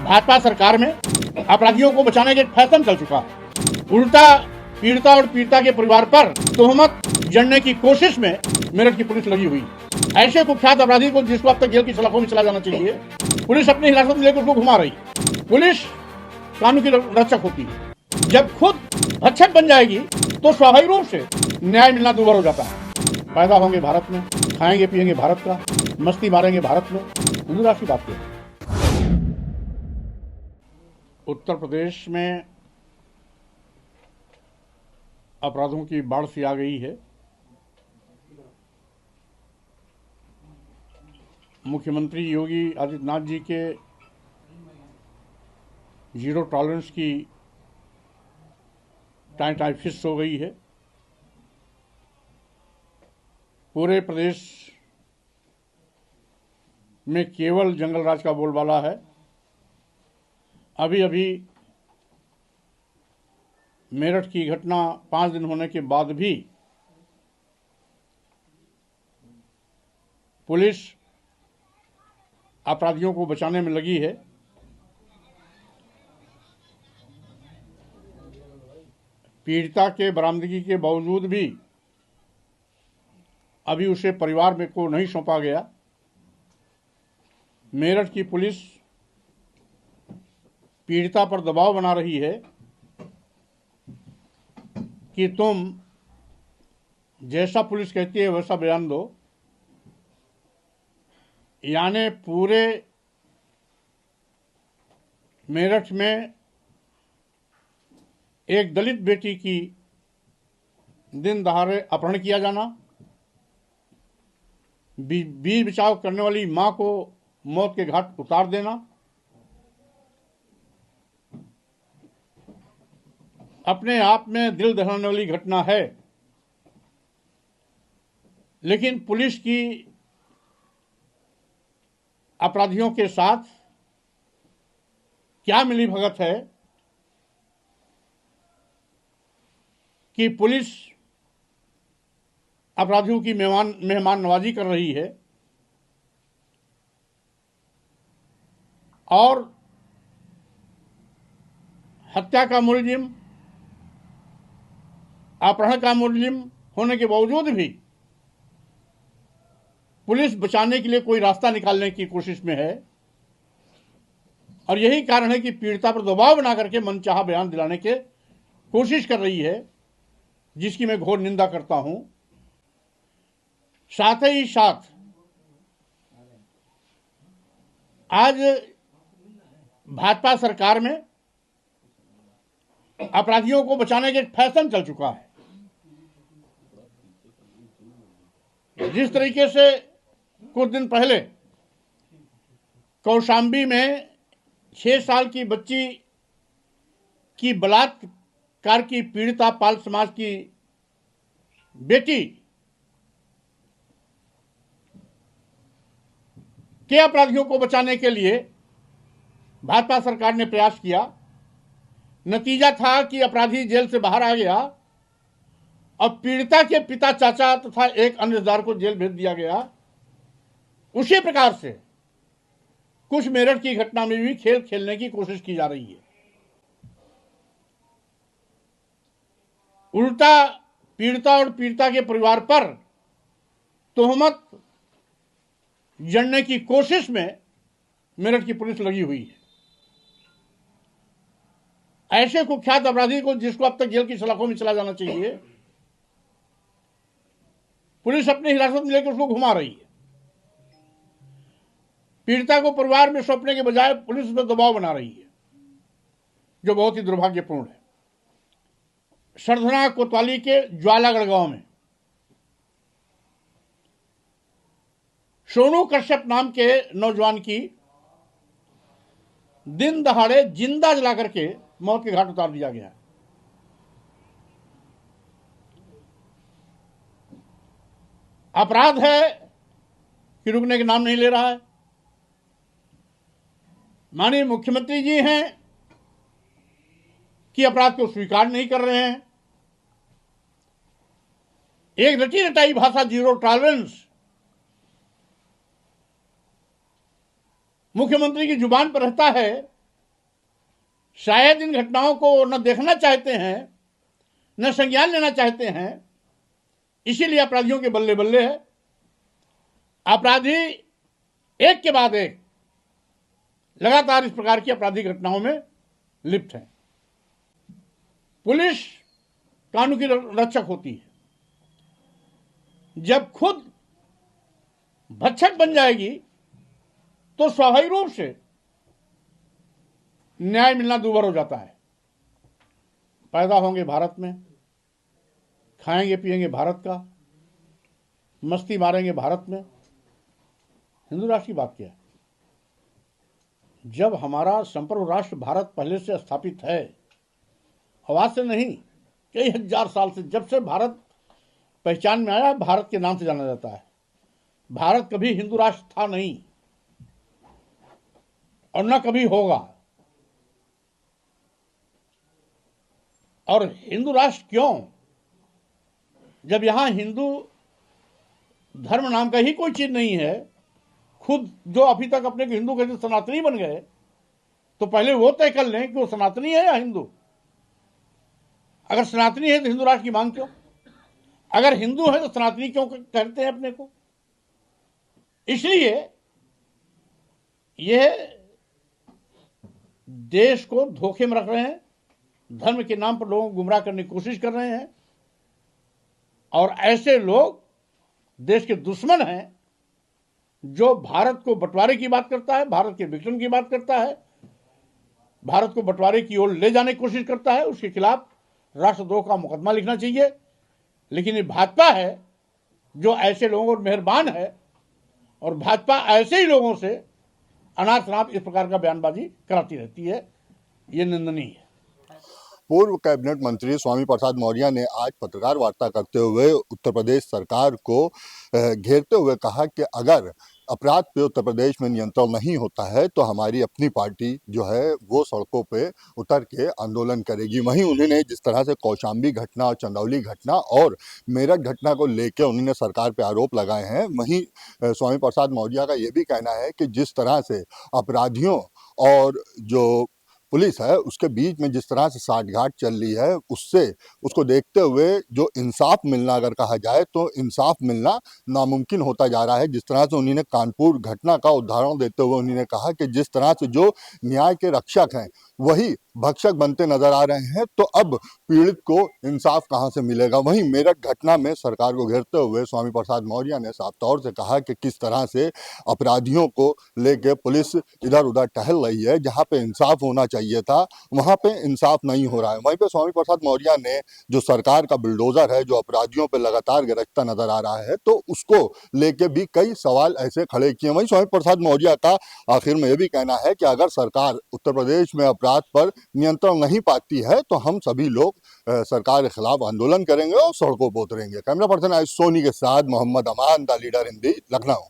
भाजपा सरकार में अपराधियों को बचाने का एक फैशन चल चुका है। उल्टा पीड़िता और पीड़िता के परिवार पर तोहमत जड़ने की कोशिश में मेरठ की पुलिस लगी हुई है। ऐसे कुख्यात अपराधी को जिसको अब तक जेल की सलाखों में चला जाना चाहिए, पुलिस अपनी हिरासत में लेकर उसको घुमा रही है। पुलिस कानून की रक्षक होती है। जब खुद भक्षक बन जाएगी तो स्वाभाविक रूप से न्याय मिलना दूभर हो जाता है। पैदा होंगे भारत में, खाएंगे पिएंगे भारत का, मस्ती मारेंगे भारत में, दूसरा की बात है। उत्तर प्रदेश में अपराधों की बाढ़ सी आ गई है। मुख्यमंत्री योगी आदित्यनाथ जी के जीरो टॉलरेंस की टाइम फिक्स हो गई है। पूरे प्रदेश में केवल जंगल राज का बोलबाला है। अभी अभी मेरठ की घटना 5 दिन होने के बाद भी पुलिस अपराधियों को बचाने में लगी है। पीड़िता के बरामदगी के बावजूद भी अभी उसे परिवार में को नहीं सौंपा गया। मेरठ की पुलिस पीड़िता पर दबाव बना रही है कि तुम जैसा पुलिस कहती है वैसा बयान दो। यानी पूरे मेरठ में एक दलित बेटी की दिन दहाड़े अपहरण किया जाना, बीच बचाव करने वाली मां को मौत के घाट उतार देना, अपने आप में दिल दहलाने वाली घटना है। लेकिन पुलिस की अपराधियों के साथ क्या मिलीभगत है कि पुलिस अपराधियों की मेहमान नवाजी कर रही है और हत्या का मुलजिम, अपहरण का मुलजिम होने के बावजूद भी पुलिस बचाने के लिए कोई रास्ता निकालने की कोशिश में है। और यही कारण है कि पीड़िता पर दबाव बना करके मनचाहा बयान दिलाने के कोशिश कर रही है, जिसकी मैं घोर निंदा करता हूं। साथ ही साथ आज भाजपा सरकार में अपराधियों को बचाने का एक फैशन चल चुका है। जिस तरीके से कुछ दिन पहले कौशाम्बी में 6 साल की बच्ची की बलात्कार की पीड़िता पाल समाज की बेटी के अपराधियों को बचाने के लिए भाजपा सरकार ने प्रयास किया। नतीजा था कि अपराधी जेल से बाहर आ गया और पीड़िता के पिता, चाचा तथा एक अन्य रिश्तेदार को जेल भेज दिया गया। उसी प्रकार से कुछ मेरठ की घटना में भी खेल खेलने की कोशिश की जा रही है। उल्टा पीड़िता और पीड़िता के परिवार पर तोहमत जड़ने की कोशिश में मेरठ की पुलिस लगी हुई है। ऐसे कुख्यात अपराधी को जिसको अब तक जेल की सलाखों में चला जाना चाहिए, पुलिस अपनी हिरासत में लेकर उसको घुमा रही है। पीड़िता को परिवार में सौंपने के बजाय पुलिस पर दबाव बना रही है, जो बहुत ही दुर्भाग्यपूर्ण है। सरधना कोतवाली के ज्वालागढ़ गांव में सोनू कश्यप नाम के नौजवान की दिन दहाड़े जिंदा जला करके मौत के घाट उतार दिया गया। अपराध है कि रुकने के नाम नहीं ले रहा है। माननीय मुख्यमंत्री जी हैं कि अपराध को स्वीकार नहीं कर रहे हैं। एक रटी रटाई भाषा जीरो टॉलरेंस मुख्यमंत्री की जुबान पर रहता है, शायद इन घटनाओं को न देखना चाहते हैं, न संज्ञान लेना चाहते हैं, इसीलिए अपराधियों के बल्ले बल्ले है। अपराधी एक के बाद एक लगातार इस प्रकार की आपराधिक घटनाओं में लिप्त हैं। पुलिस कानून की रक्षक होती है, जब खुद भक्षक बन जाएगी तो स्वाभाविक रूप से न्याय मिलना दूभर हो जाता है। पैदा होंगे भारत में, खाएंगे पिएंगे भारत का, मस्ती मारेंगे भारत में, हिंदू राष्ट्र की बात क्या है? जब हमारा संप्रभु राष्ट्र भारत पहले से स्थापित है, आज से नहीं, कई हजार साल से, जब से भारत पहचान में आया, भारत के नाम से जाना जाता है। भारत कभी हिंदू राष्ट्र था नहीं और न कभी होगा। और हिंदू राष्ट्र क्यों? जब यहां हिंदू धर्म नाम का ही कोई चीज नहीं है, खुद जो अभी तक अपने को हिंदू कहते सनातनी बन गए, तो पहले वो तय कर लें कि वो सनातनी है या हिंदू। अगर सनातनी है तो हिंदू राष्ट्र की मांग क्यों? अगर हिंदू है तो सनातनी क्यों कहते हैं अपने को? इसलिए यह देश को धोखे में रख रहे हैं, धर्म के नाम पर लोगों को गुमराह करने की कोशिश कर रहे हैं, और ऐसे लोग देश के दुश्मन हैं। जो भारत को बंटवारे की बात करता है, भारत के विघटन की बात करता है, भारत को बंटवारे की ओर ले जाने की कोशिश करता है, उसके खिलाफ राष्ट्रद्रोह का मुकदमा लिखना चाहिए। लेकिन ये भाजपा है जो ऐसे लोगों पर मेहरबान है, और भाजपा ऐसे ही लोगों से अनाप शनाप इस प्रकार का बयानबाजी कराती रहती है। ये निंदनीय है। पूर्व कैबिनेट मंत्री स्वामी प्रसाद मौर्य ने आज पत्रकार वार्ता करते हुए उत्तर प्रदेश सरकार को घेरते हुए कहा कि अगर अपराध पे उत्तर प्रदेश में नियंत्रण नहीं होता है तो हमारी अपनी पार्टी जो है वो सड़कों पे उतर के आंदोलन करेगी। वहीं उन्होंने जिस तरह से कौशाम्बी घटना और चंदौली घटना और मेरठ घटना को लेकर उन्होंने सरकार पे आरोप लगाए हैं, वहीं स्वामी प्रसाद मौर्य का ये भी कहना है कि जिस तरह से अपराधियों और जो पुलिस है उसके बीच में जिस तरह से साठगांठ चल रही है, उसको देखते हुए जो इंसाफ मिलना अगर कहा जाए तो इंसाफ मिलना नामुमकिन होता जा रहा है। जिस तरह से उन्होंने कानपुर घटना का उदाहरण देते हुए उन्होंने कहा कि जिस तरह से जो न्याय के रक्षक हैं वही भक्षक बनते नजर आ रहे हैं, तो अब पीड़ित को इंसाफ कहां से मिलेगा। वहीं मेरठ घटना में सरकार को घेरते हुए स्वामी प्रसाद मौर्य ने साफ तौर से कहा कि किस तरह से अपराधियों को लेकर पुलिस इधर उधर टहल रही है, जहां पे इंसाफ होना चाहिए था वहां पे इंसाफ नहीं हो रहा है। वहीं पे स्वामी प्रसाद मौर्य ने जो सरकार का बुलडोजर है जो अपराधियों पे लगातार गरजता नजर आ रहा है, तो उसको लेके भी कई सवाल ऐसे खड़े किए। वहीं स्वामी प्रसाद मौर्य का आखिर में यह भी कहना है कि अगर सरकार उत्तर प्रदेश में अपराध पर नियंत्रण नहीं पाती है तो हम सभी लोग सरकार के खिलाफ आंदोलन करेंगे और सड़कों पर उतरेंगे। कैमरा पर्सन आज सोनी के साथ मोहम्मद अमान, द लीडर हिंदी, लखनऊ।